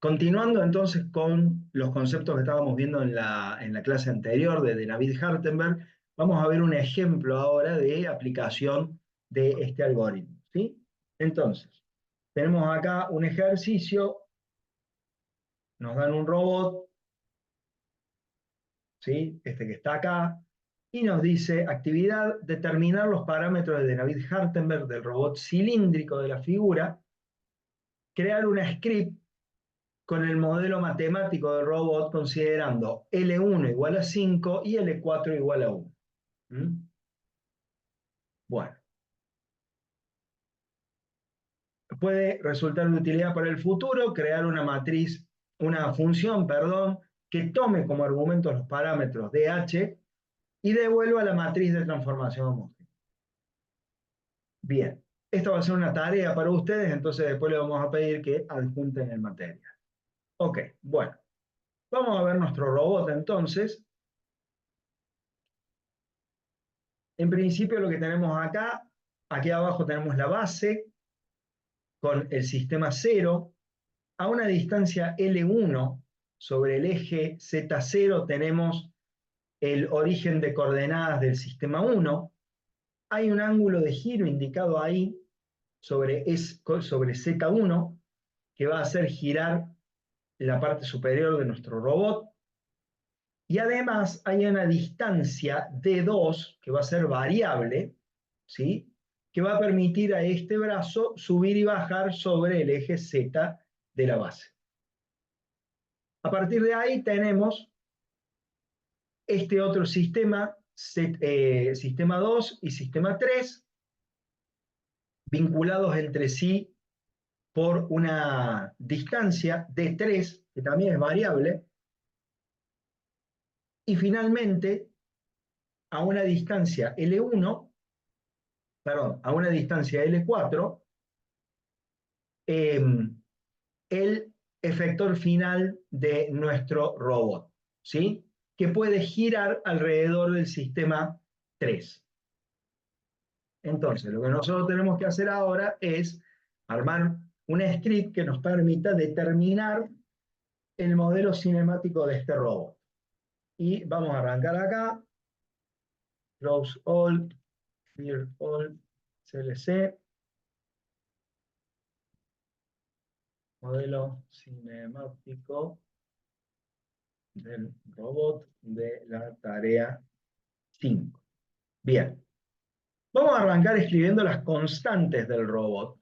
Continuando entonces con los conceptos que estábamos viendo en la clase anterior de David Hartenberg, vamos a ver un ejemplo ahora de aplicación de este algoritmo, ¿sí? Entonces, tenemos acá un ejercicio, nos dan un robot, ¿sí? Este que está acá, y nos dice, actividad, determinar los parámetros de David Hartenberg del robot cilíndrico de la figura, crear una script con el modelo matemático del robot considerando L1 igual a 5 y L4 igual a 1. ¿Mm? Bueno, puede resultar de utilidad para el futuro crear una matriz, una función, perdón, que tome como argumentos los parámetros de H y devuelva la matriz de transformación homogénea. Bien, esto va a ser una tarea para ustedes, entonces después le vamos a pedir que adjunten el material. Ok, bueno, vamos a ver nuestro robot entonces. En principio lo que tenemos acá, aquí abajo tenemos la base con el sistema 0. A una distancia L1 sobre el eje Z0 tenemos el origen de coordenadas del sistema 1. Hay un ángulo de giro indicado ahí sobre Z1 que va a hacer girar la parte superior de nuestro robot. Y además hay una distancia D2 que va a ser variable, ¿sí? Que va a permitir a este brazo subir y bajar sobre el eje Z de la base. A partir de ahí tenemos este otro sistema, sistema 2 y sistema 3, vinculados entre sí por una distancia D3, que también es variable, y finalmente a una distancia L1, perdón, a una distancia L4, el efector final de nuestro robot, ¿sí? Que puede girar alrededor del sistema 3. Entonces, lo que nosotros tenemos que hacer ahora es armar un script que nos permita determinar el modelo cinemático de este robot. Y vamos a arrancar acá, close all, clear all, CLC, modelo cinemático del robot de la tarea 5. Bien, vamos a arrancar escribiendo las constantes del robot,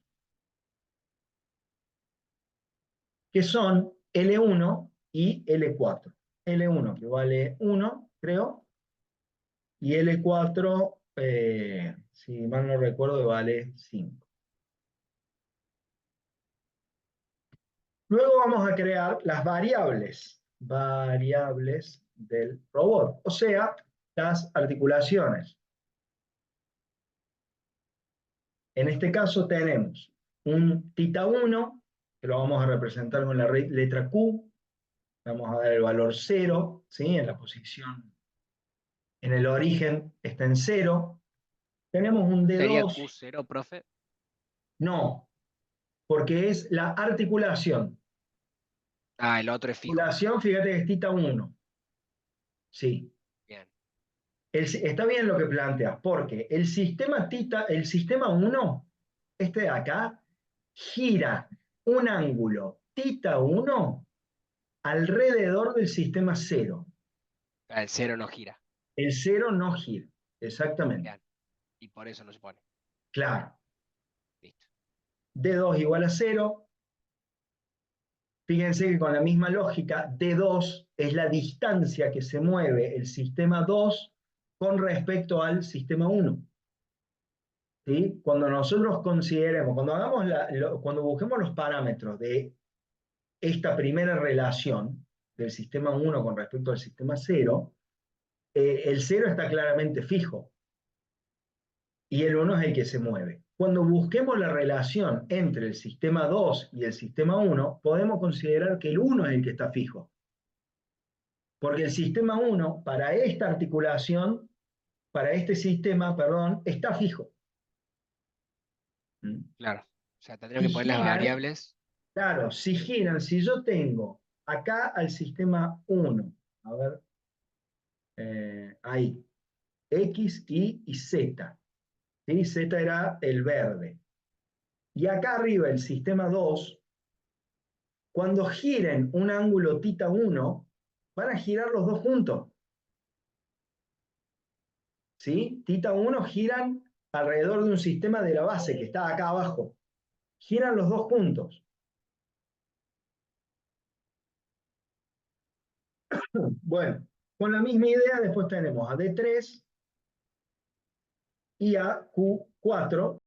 que son L1 y L4. L1 que vale 1, creo, y L4, si mal no recuerdo, vale 5. Luego vamos a crear las variables del robot, o sea, las articulaciones. En este caso tenemos un θ1, que lo vamos a representar con la letra Q, vamos a dar el valor 0, ¿sí? En la posición, en el origen está en 0. Tenemos un ¿Sería D2, Q0, profe? no, porque es la articulación. Ah, el otro es fijo. Articulación, fíjate que es θ1, sí. Bien. Está bien lo que planteas, porque el sistema θ, el sistema 1, este de acá, gira un ángulo θ1 alrededor del sistema 0. Ah, el 0 no gira. El 0 no gira, exactamente. Bien. Y por eso no se pone. Claro. Listo. D2 igual a 0. Fíjense que con la misma lógica, D2 es la distancia que se mueve el sistema 2 con respecto al sistema 1. ¿Sí? Cuando nosotros consideremos, cuando busquemos los parámetros de esta primera relación del sistema 1 con respecto al sistema 0, el 0 está claramente fijo y el 1 es el que se mueve. Cuando busquemos la relación entre el sistema 2 y el sistema 1, podemos considerar que el 1 es el que está fijo. Porque el sistema 1, para esta articulación, para este sistema, perdón, está fijo. ¿Mm? Claro. O sea, tendría Y que poner las giran, variables. Claro, si giran, si yo tengo acá al sistema 1, a ver, ahí, X, Y Z, ¿sí? Z era el verde. Y acá arriba el sistema 2, cuando giren un ángulo θ1, van a girar los dos juntos. ¿Sí? θ1 giran alrededor de un sistema de la base que está acá abajo. Giran los dos juntos. Bueno, con la misma idea después tenemos a D3 y a Q4.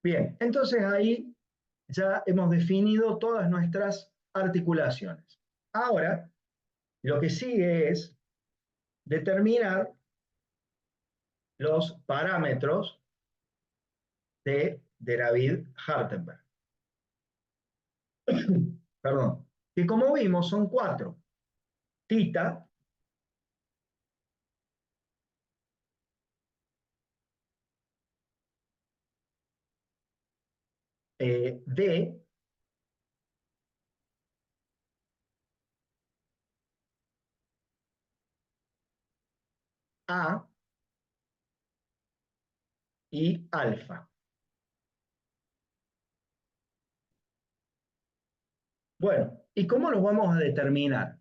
Bien, entonces ahí ya hemos definido todas nuestras articulaciones. Ahora, lo que sigue es determinar los parámetros de David-Hartenberg. Perdón, que como vimos son 4. Tita, D, A y alfa. Bueno, ¿y cómo los vamos a determinar?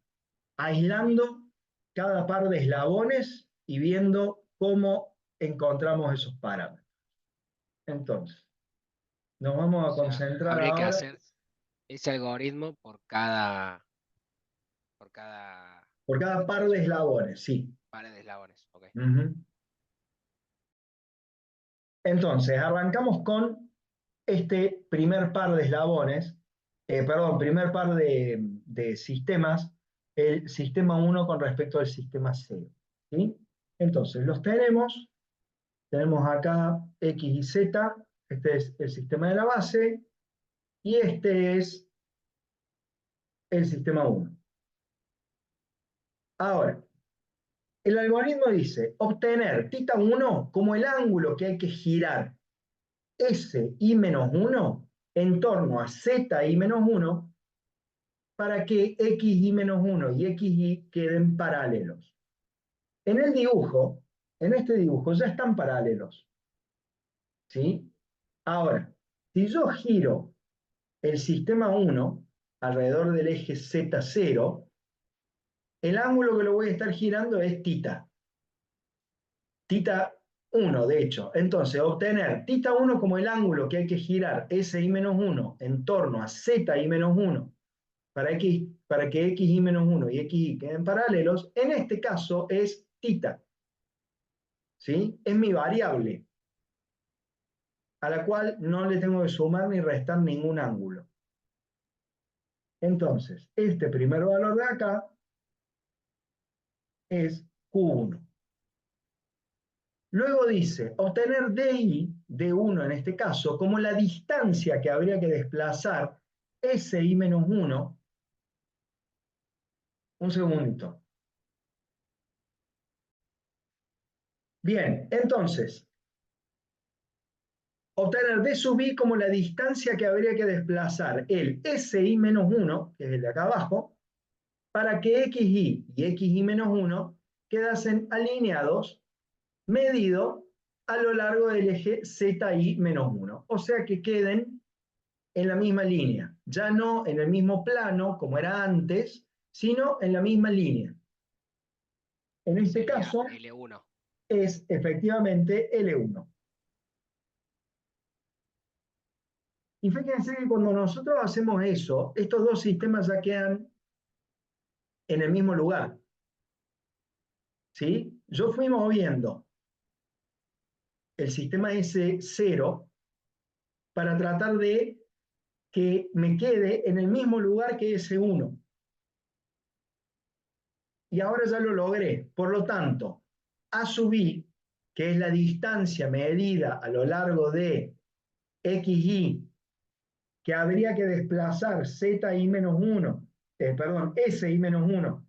Aislando cada par de eslabones y viendo cómo encontramos esos parámetros. Entonces, nos vamos O a sea, concentrar habría que ahora hacer ese algoritmo por cada por cada par de eslabones, sí. pared de eslabones. Ok. Ujú. Entonces, arrancamos con este primer par de eslabones, perdón, primer par de sistemas, el sistema 1 con respecto al sistema 0. ¿Sí? Entonces, los tenemos acá X y Z, este es el sistema de la base, y este es el sistema 1. Ahora, el algoritmo dice obtener θ1 como el ángulo que hay que girar SI-1 en torno a ZI-1 para que XI-1 y XY queden paralelos. En el dibujo, en este dibujo ya están paralelos. ¿Sí? Ahora, si yo giro el sistema 1 alrededor del eje Z0, el ángulo que lo voy a estar girando es θ. θ1, de hecho. Entonces, obtener θ1 como el ángulo que hay que girar SI-1 en torno a ZI-1 para que XI-1 y XY queden paralelos, en este caso es θ. ¿Sí? Es mi variable, a la cual no le tengo que sumar ni restar ningún ángulo. Entonces, este primer valor de acá es Q1. Luego dice, obtener DI, D1 en este caso, como la distancia que habría que desplazar SI-1. Un segundito. Bien, entonces, obtener D sub I como la distancia que habría que desplazar el SI-1, que es el de acá abajo, para que XI y XI-1 quedasen alineados, medido a lo largo del eje ZI-1. O sea que queden en la misma línea, ya no en el mismo plano como era antes, sino en la misma línea. En este Sería caso L1. es efectivamente L1. Y fíjense que cuando nosotros hacemos eso, estos dos sistemas ya quedan en el mismo lugar. ¿Sí? Yo fui moviendo el sistema S0 para tratar de que me quede en el mismo lugar que S1. Y ahora ya lo logré. Por lo tanto, A sub I, que es la distancia medida a lo largo de XY, que habría que desplazar ZI-1, perdón, SI-1,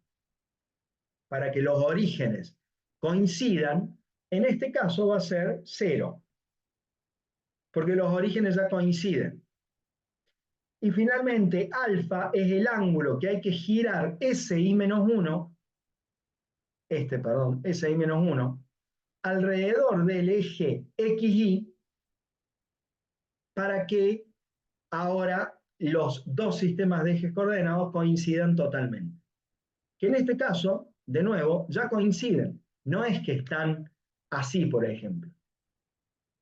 para que los orígenes coincidan, en este caso va a ser 0, porque los orígenes ya coinciden. Y finalmente, alfa es el ángulo que hay que girar SI menos 1, SI menos 1, alrededor del eje XY para que ahora los dos sistemas de ejes coordenados coincidan totalmente. Que en este caso, de nuevo, ya coinciden. No es que están así, por ejemplo.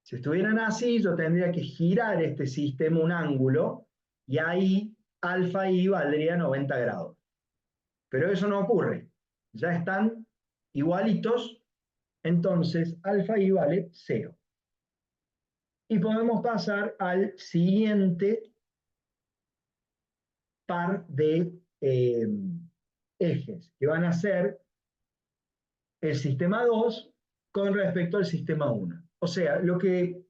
Si estuvieran así, yo tendría que girar este sistema un ángulo y ahí alfa y valdría 90 grados. Pero eso no ocurre. Ya están igualitos, entonces alfa y vale 0. Y podemos pasar al siguiente par de ejes, que van a ser el sistema 2 con respecto al sistema 1. O sea, lo que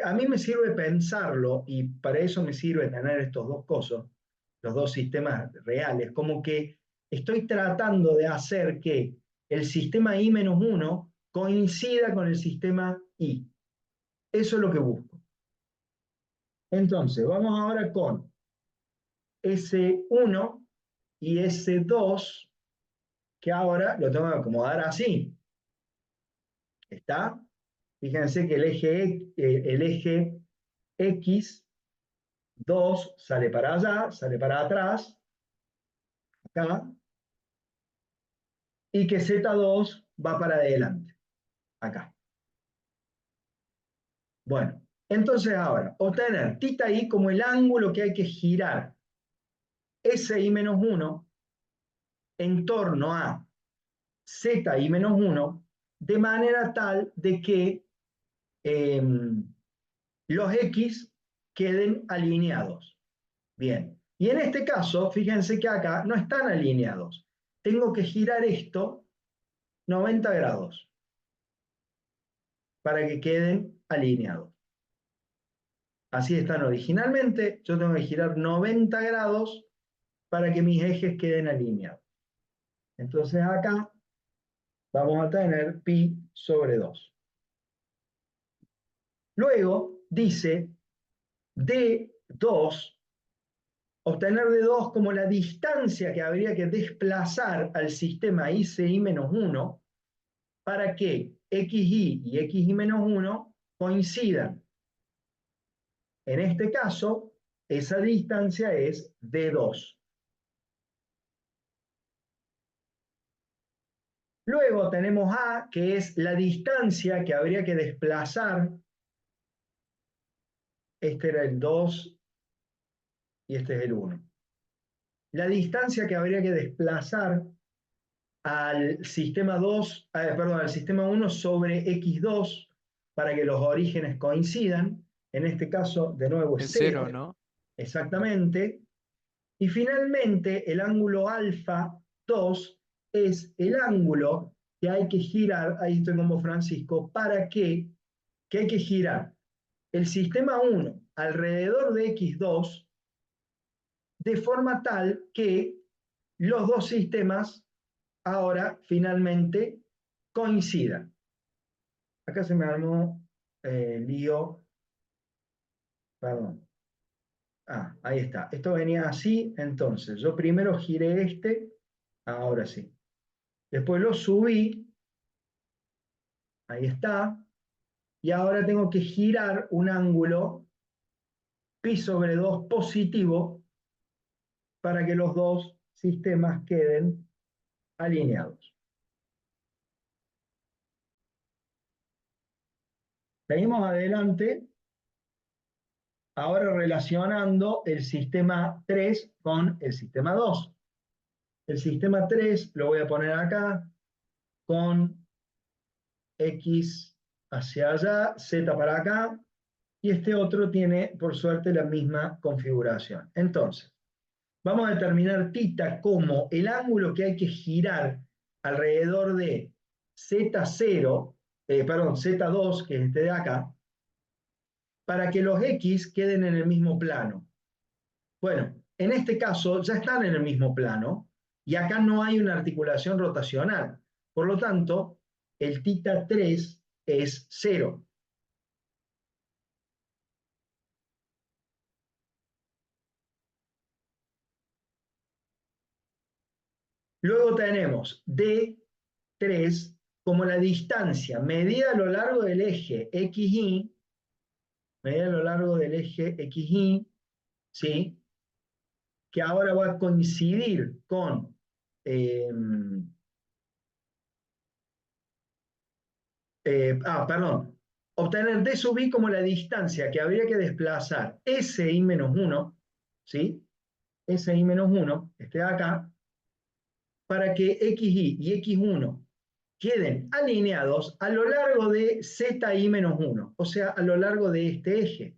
a mí me sirve pensarlo, y para eso me sirve tener estos dos cosas, los dos sistemas reales, como que estoy tratando de hacer que el sistema I-1 coincida con el sistema I. Eso es lo que busco. Entonces, vamos ahora con S1 y S2, que ahora lo tengo que acomodar así. ¿Está? Fíjense que el eje X2 sale para allá, sale para atrás, acá, y que Z2 va para adelante, acá. Bueno, entonces ahora, obtener θ i como el ángulo que hay que girar SI menos 1 en torno a ZI menos 1, de manera tal de que los X queden alineados. Bien, y en este caso, fíjense que acá no están alineados. Tengo que girar esto 90 grados para que queden alineados. Así están originalmente, yo tengo que girar 90 grados para que mis ejes queden alineados. Entonces acá vamos a tener pi sobre 2. Luego dice D2, obtener D2 como la distancia que habría que desplazar al sistema ICI-1 para que XY y XY-1 coincidan. En este caso, esa distancia es D2. Luego tenemos A, que es la distancia que habría que desplazar. Este era el 2 y este es el 1. La distancia que habría que desplazar al sistema 2, al sistema 1 sobre X2 para que los orígenes coincidan. En este caso, de nuevo, es Es 0. cero, ¿no? Exactamente. Y finalmente, el ángulo alfa 2 es el ángulo que hay que girar, ahí estoy como Francisco, para que hay que girar el sistema 1 alrededor de X2 de forma tal que los dos sistemas ahora finalmente coincidan. Acá se me armó lío, perdón. Ahí está. Esto venía así, entonces yo primero giré este, ahora sí. Después lo subí, ahí está. Y ahora tengo que girar un ángulo pi sobre 2 positivo para que los dos sistemas queden alineados. Seguimos adelante, ahora relacionando el sistema 3 con el sistema 2. El sistema 3 lo voy a poner acá con X hacia allá, Z para acá, y este otro tiene, por suerte, la misma configuración. Entonces, vamos a determinar θ como el ángulo que hay que girar alrededor de Z0, Z2, que es este de acá, para que los X queden en el mismo plano. Bueno, en este caso ya están en el mismo plano y acá no hay una articulación rotacional. Por lo tanto, el θ3 es 0. Luego tenemos D3 como la distancia medida a lo largo del eje XY, medida a lo largo del eje XY, ¿sí? Que ahora va a coincidir con eh, perdón, obtener D sub I como la distancia que habría que desplazar SI menos 1, ¿sí? SI menos 1, este de acá, para que XI y X1 queden alineados a lo largo de ZI menos 1, o sea, a lo largo de este eje.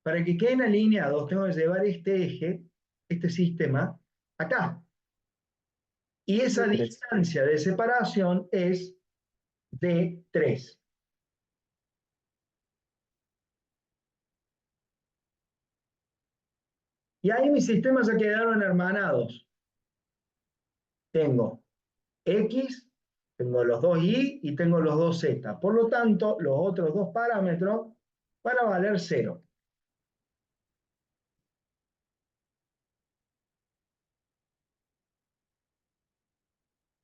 Para que queden alineados, tengo que llevar este eje, este sistema, acá. Y esa D3. distancia de separación es D3. Y ahí mis sistemas ya quedaron hermanados. Tengo X, tengo los dos Y y tengo los dos Z. Por lo tanto, los otros dos parámetros van a valer 0.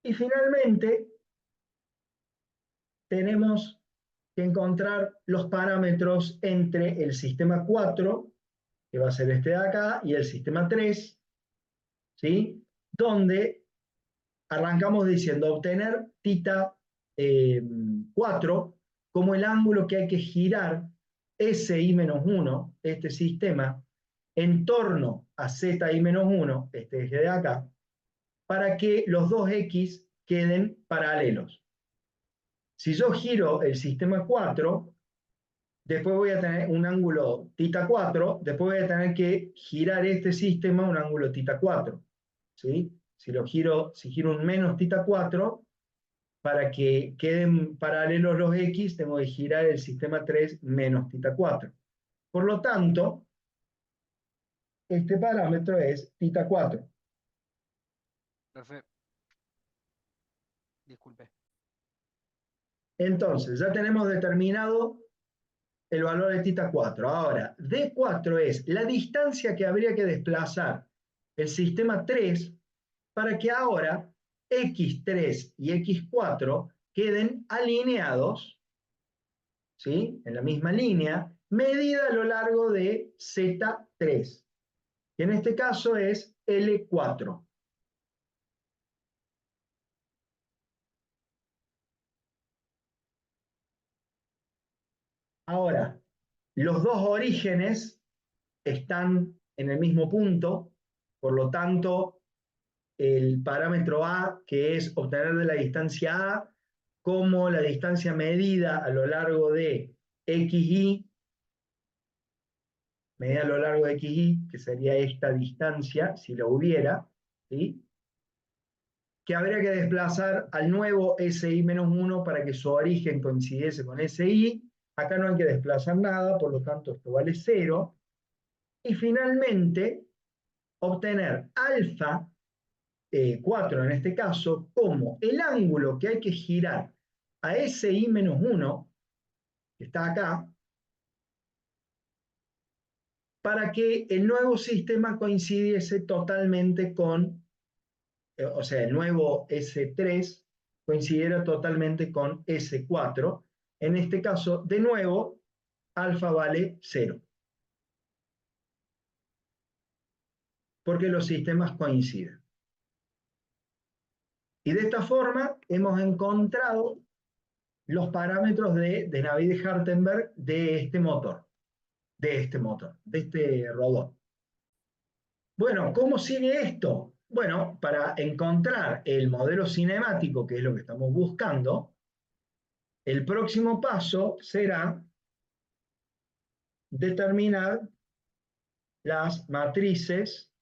Y finalmente, tenemos que encontrar los parámetros entre el sistema 4, que va a ser este de acá, y el sistema 3, ¿sí? Donde arrancamos diciendo obtener θ 4 como el ángulo que hay que girar SI-1, este sistema, en torno a ZI-1, este eje de acá, para que los dos X queden paralelos. Si yo giro el sistema 4, después voy a tener un ángulo θ4, después voy a tener que girar este sistema un ángulo θ4, ¿sí? Si giro un menos θ4, para que queden paralelos los X, tengo que girar el sistema 3 menos θ4. Por lo tanto, este parámetro es θ4. Profe, disculpe. Entonces, ya tenemos determinado el valor de θ4. Ahora, D4 es la distancia que habría que desplazar el sistema 3 para que ahora X3 y X4 queden alineados, ¿sí? En la misma línea, medida a lo largo de Z3, que en este caso es L4. Ahora, los dos orígenes están en el mismo punto, por lo tanto, el parámetro A, que es obtener de la distancia A, como la distancia medida a lo largo de XY, medida a lo largo de XY, que sería esta distancia, si lo hubiera, ¿sí? Que habría que desplazar al nuevo SI-1 para que su origen coincidiese con SI. Acá no hay que desplazar nada, por lo tanto esto vale 0. Y finalmente, obtener alfa 4 en este caso, como el ángulo que hay que girar a SI-1, que está acá, para que el nuevo sistema coincidiese totalmente con, o sea, el nuevo S3 coincidiera totalmente con S4. En este caso, de nuevo, alfa vale 0, porque los sistemas coinciden. Y de esta forma hemos encontrado los parámetros de Navier-Hartenberg de este motor, de este robot. Bueno, ¿cómo sigue esto? Bueno, para encontrar el modelo cinemático, que es lo que estamos buscando, el próximo paso será determinar las matrices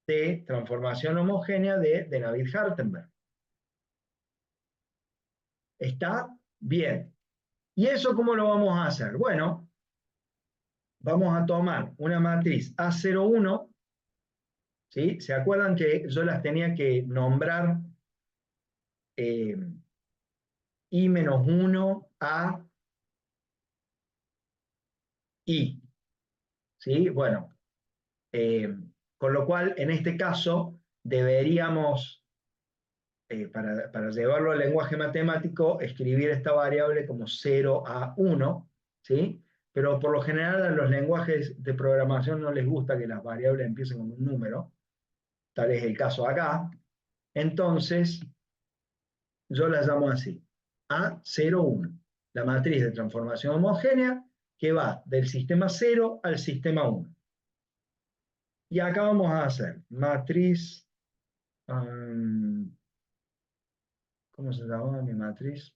de transformación homogénea de Navier-Hartenberg. ¿Está? Bien. ¿Y eso cómo lo vamos a hacer? Bueno, vamos a tomar una matriz A01, ¿sí? ¿Se acuerdan que yo las tenía que nombrar I-1 a I? ¿Sí? Bueno, con lo cual en este caso deberíamos para llevarlo al lenguaje matemático, escribir esta variable como 0 a 1, ¿sí? Pero por lo general a los lenguajes de programación no les gusta que las variables empiecen con un número, tal es el caso acá. Entonces, yo la llamo así, A01, la matriz de transformación homogénea que va del sistema 0 al sistema 1. Y acá vamos a hacer matriz, ¿cómo se llamaba mi matriz?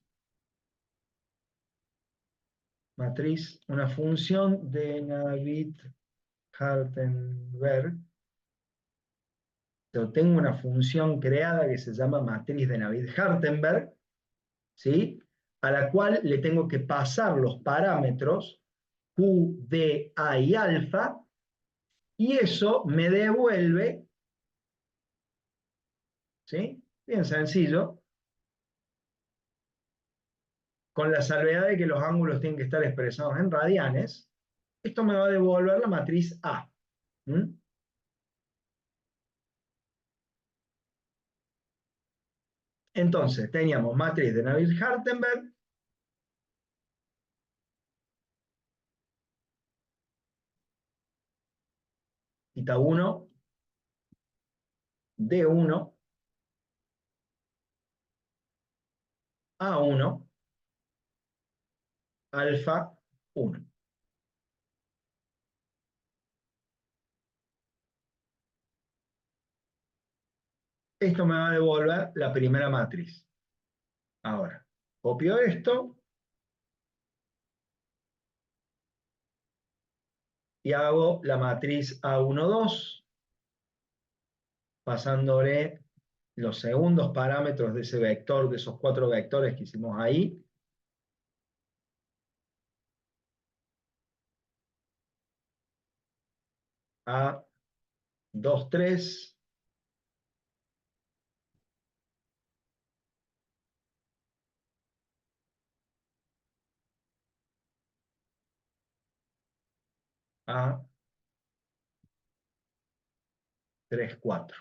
Matriz, una función de Navier-Hardenberg. Yo tengo una función creada que se llama matriz de Navier-Hardenberg, ¿sí? A la cual le tengo que pasar los parámetros Q, D, A y alfa, y eso me devuelve, ¿sí? Bien sencillo, con la salvedad de que los ángulos tienen que estar expresados en radianes. Esto me va a devolver la matriz A. ¿Mm? Entonces, teníamos matriz de Navier-Hardenberg, θ 1, D1, A1, alfa 1. Esto me va a devolver la primera matriz. Ahora, copio esto y hago la matriz A12, pasándole los segundos parámetros de ese vector, de esos 4 vectores que hicimos ahí. A23, A34.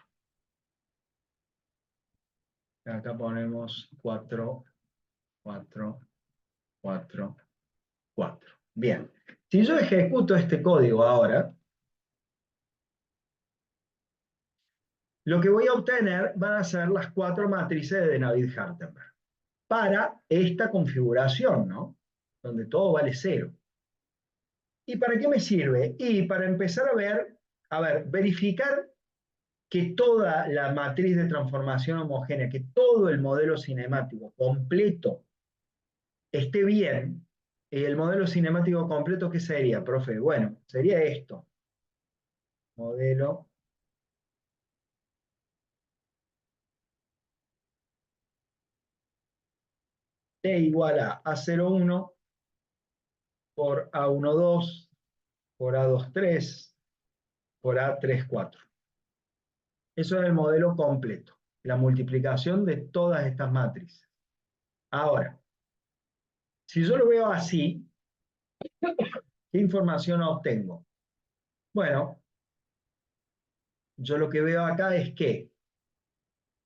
Acá ponemos 4, 4, 4, 4. Bien. Si yo ejecuto este código ahora, lo que voy a obtener van a ser las 4 matrices de Navier-Hardenberg para esta configuración, ¿no? Donde todo vale 0. ¿Y para qué me sirve? Y para empezar a ver, verificar que toda la matriz de transformación homogénea, que todo el modelo cinemático completo esté bien. El modelo cinemático completo, ¿qué sería, profe? Bueno, sería esto. Modelo T igual a A01 por A12 por A23 por A34. Eso es el modelo completo, la multiplicación de todas estas matrices. Ahora, si yo lo veo así, ¿qué información obtengo? Bueno, yo lo que veo acá es que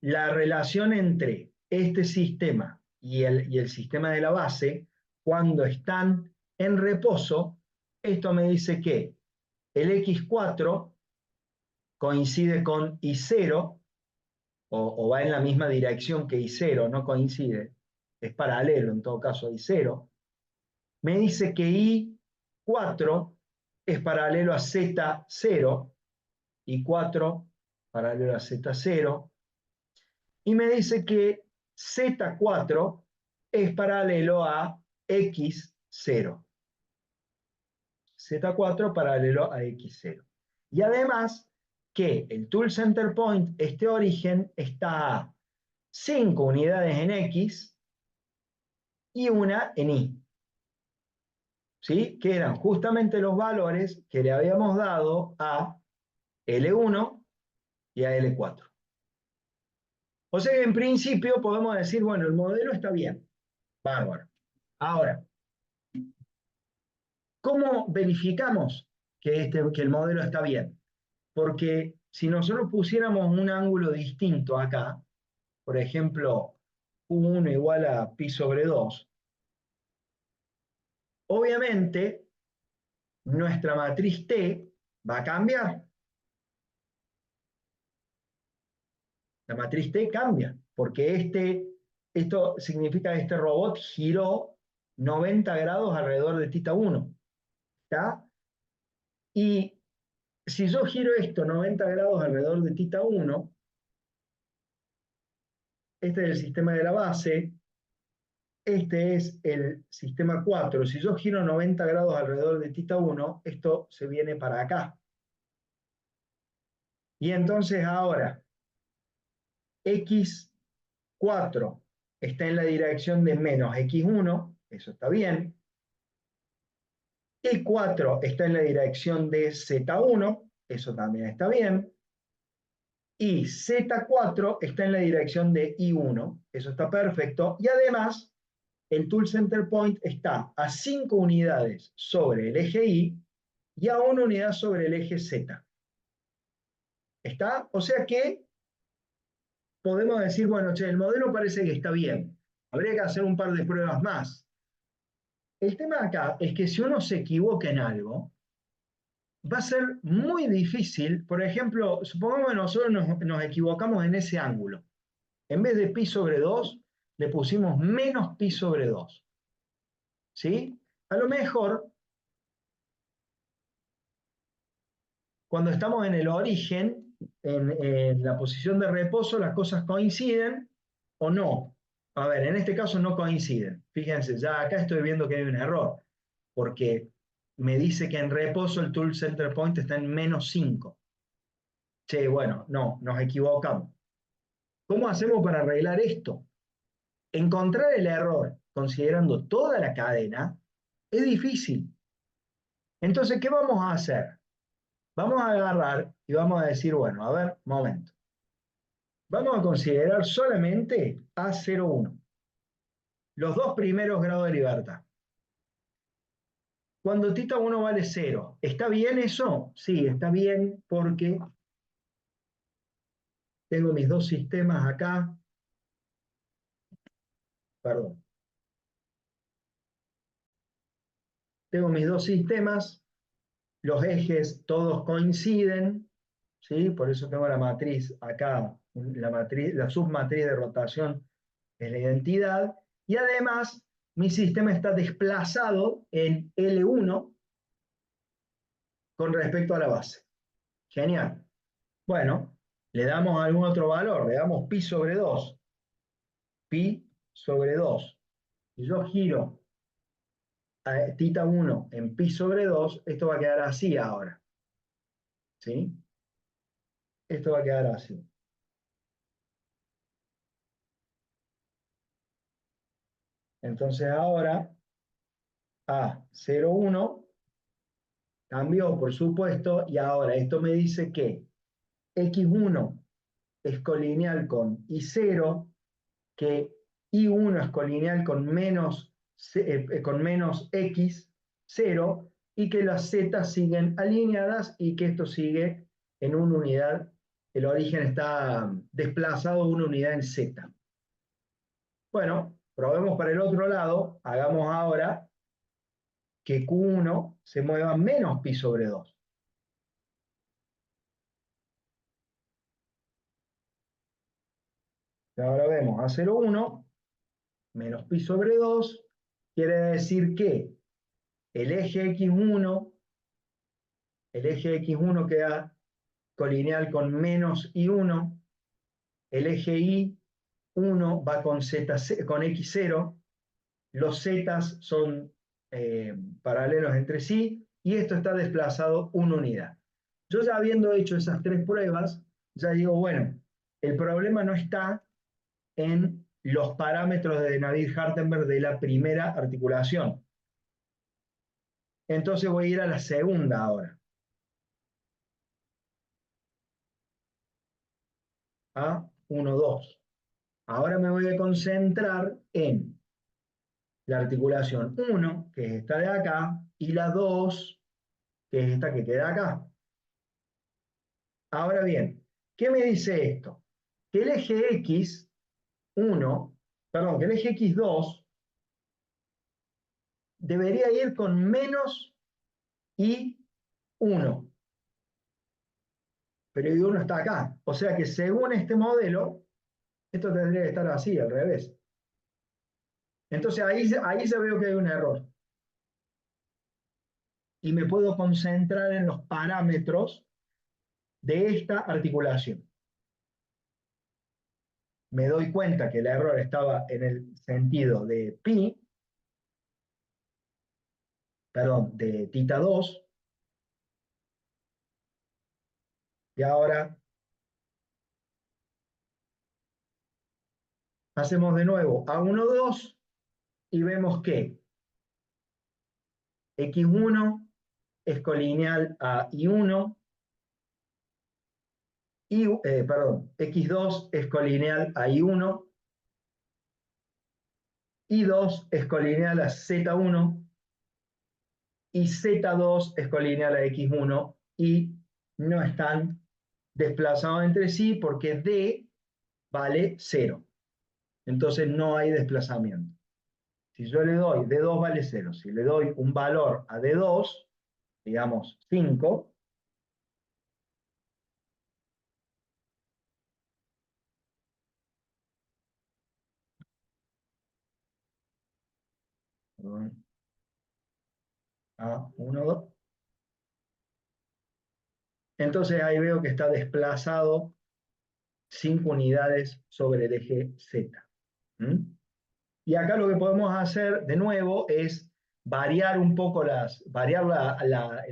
la relación entre este sistema y el sistema de la base, cuando están en reposo, esto me dice que el X4 coincide con I0, o va en la misma dirección que I0, no coincide, es paralelo en todo caso a I0. Me dice que I4 es paralelo a Z0, I4 paralelo a Z0, y me dice que Z4 es paralelo a X0. Z4 paralelo a X0. Y además que el tool center point, este origen, está a 5 unidades en X y una en Y. ¿Sí? Que eran justamente los valores que le habíamos dado a L1 y a L4. O sea que en principio podemos decir, bueno, el modelo está bien. Bárbaro. Ahora, ¿cómo verificamos que el modelo está bien? Porque si nosotros pusiéramos un ángulo distinto acá, por ejemplo, Q1 igual a pi sobre 2, obviamente nuestra matriz T va a cambiar. La matriz T cambia, porque esto significa que este robot giró 90 grados alrededor de tita 1. ¿Está? Y si yo giro esto 90 grados alrededor de tita 1, este es el sistema de la base, este es el sistema 4. Si yo giro 90 grados alrededor de tita 1, esto se viene para acá. Y entonces ahora, x4 está en la dirección de menos x1, eso está bien. Y4 está en la dirección de Z1, eso también está bien. Y Z4 está en la dirección de I1, eso está perfecto. Y además, el Tool Center Point está a 5 unidades sobre el eje Y y a 1 unidad sobre el eje Z. ¿Está? O sea que podemos decir, bueno, che, el modelo parece que está bien. Habría que hacer un par de pruebas más. El tema acá es que si uno se equivoca en algo, va a ser muy difícil. Por ejemplo, supongamos que nosotros nos equivocamos en ese ángulo. En vez de pi sobre 2, le pusimos menos pi sobre 2. ¿Sí? A lo mejor, cuando estamos en el origen, en la posición de reposo, las cosas coinciden o no. A ver, en este caso no coinciden. Fíjense, ya acá estoy viendo que hay un error, porque me dice que en reposo el Tool Center Point está en menos 5. Che, bueno, no, nos equivocamos. ¿Cómo hacemos para arreglar esto? Encontrar el error considerando toda la cadena es difícil. Entonces, ¿qué vamos a hacer? Vamos a agarrar y vamos a decir, bueno, a ver, momento. Vamos a considerar solamente A01, los dos primeros grados de libertad. Cuando tita 1 vale 0, ¿está bien eso? Sí, está bien porque tengo mis dos sistemas acá. Perdón. Tengo mis dos sistemas, los ejes todos coinciden, ¿sí? Por eso tengo la matriz acá, la submatriz de rotación es la identidad, y además mi sistema está desplazado en L1 con respecto a la base. Genial. Bueno, le damos algún otro valor, le damos pi sobre 2. Pi sobre 2. Si yo giro a tita 1 en pi sobre 2, esto va a quedar así ahora. ¿Sí? Esto va a quedar así. Entonces ahora A01 cambió, por supuesto, y ahora esto me dice que X1 es colineal con I0, que I1 es colineal con menos X0, y que las Z siguen alineadas y que esto sigue en una unidad, el origen está desplazado una unidad en Z. Bueno, probemos para el otro lado, hagamos ahora que Q1 se mueva menos pi sobre 2. Y ahora vemos A01 menos pi sobre 2, quiere decir que el eje X1, queda colineal con menos I1, el eje Y1 va con X0, los zetas son paralelos entre sí, y esto está desplazado una unidad. Yo ya habiendo hecho esas tres pruebas, ya digo, bueno, el problema no está en los parámetros de Navier-Hartenberg de la primera articulación. Entonces voy a ir a la segunda ahora. A1, 2. Ahora me voy a concentrar en la articulación 1, que es esta de acá, y la 2, que es esta que queda acá. Ahora bien, ¿qué me dice esto? Que el eje X 1, perdón, que el eje X2 debería ir con menos I1. Pero I1 está acá. O sea que según este modelo, esto tendría que estar así, al revés. Entonces ahí ya veo que hay un error. Y me puedo concentrar en los parámetros de esta articulación. Me doy cuenta que el error estaba en el sentido de pi, perdón, de tita 2, y ahora hacemos de nuevo A1, 2, y vemos que X1 es colineal a I1, perdón, X2 es colineal a I1, I2 es colineal a Z1, y Z2 es colineal a X1, y no están desplazados entre sí porque D vale 0. Entonces no hay desplazamiento. Si yo le doy D2 vale 0, si le doy un valor a D2, digamos 5, A1, 2, entonces ahí veo que está desplazado 5 unidades sobre el eje Z. ¿Mm? Y acá lo que podemos hacer de nuevo es variar un poco el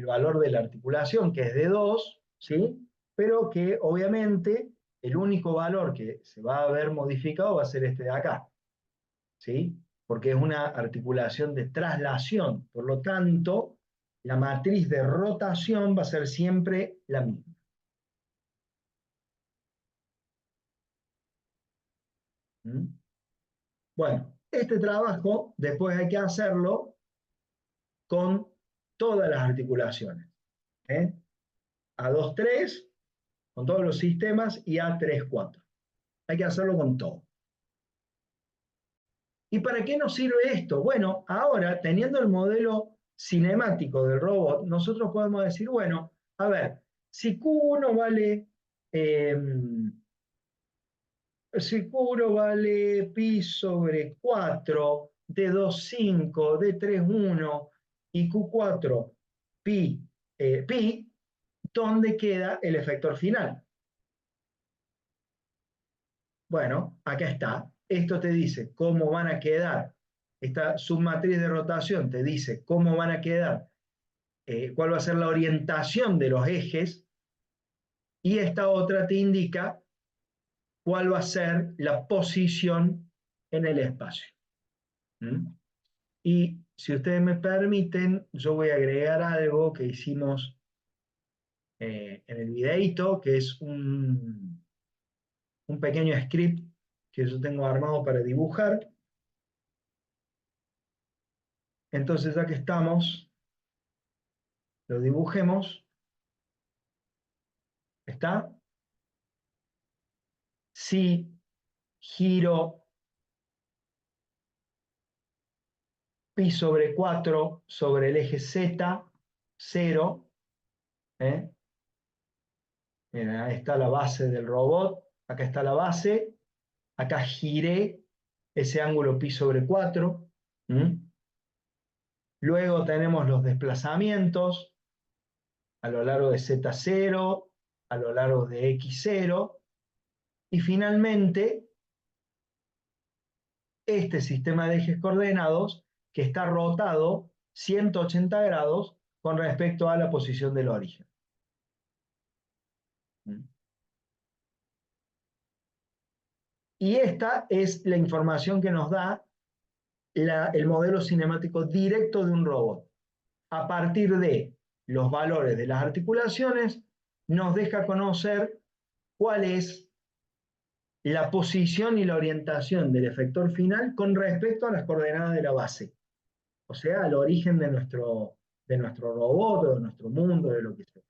valor de la articulación, que es de 2, ¿sí? Pero que obviamente el único valor que se va a ver modificado va a ser este de acá, ¿sí? Porque es una articulación de traslación. Por lo tanto, la matriz de rotación va a ser siempre la misma. ¿Mm? Bueno, este trabajo después hay que hacerlo con todas las articulaciones. ¿Eh? A2, 3, con todos los sistemas, y A3, 4. Hay que hacerlo con todo. ¿Y para qué nos sirve esto? Bueno, ahora, teniendo el modelo cinemático del robot, nosotros podemos decir, bueno, a ver, si Q1 vale, eh, si Q1 vale pi sobre 4, D2, 5, D3, 1, y Q4 pi, ¿dónde queda el efector final? Bueno, acá está. Esto te dice cómo van a quedar. Esta submatriz de rotación te dice cómo van a quedar, cuál va a ser la orientación de los ejes, y esta otra te indica cuál va a ser la posición en el espacio. ¿Mm? Y si ustedes me permiten, yo voy a agregar algo que hicimos en el videíto, que es un pequeño script que yo tengo armado para dibujar. Entonces, ya que estamos, lo dibujemos. ¿Está? Si giro pi sobre 4 sobre el eje Z, 0, ¿eh? Miren, ahí está la base del robot, acá está la base, acá giré ese ángulo pi sobre 4. Luego tenemos los desplazamientos a lo largo de Z0, a lo largo de X0, y finalmente este sistema de ejes coordenados que está rotado 180 grados con respecto a la posición del origen. Y esta es la información que nos da el modelo cinemático directo de un robot. A partir de los valores de las articulaciones, nos deja conocer cuál es la posición y la orientación del efector final con respecto a las coordenadas de la base. O sea, al origen de nuestro robot o de nuestro mundo, de lo que sea.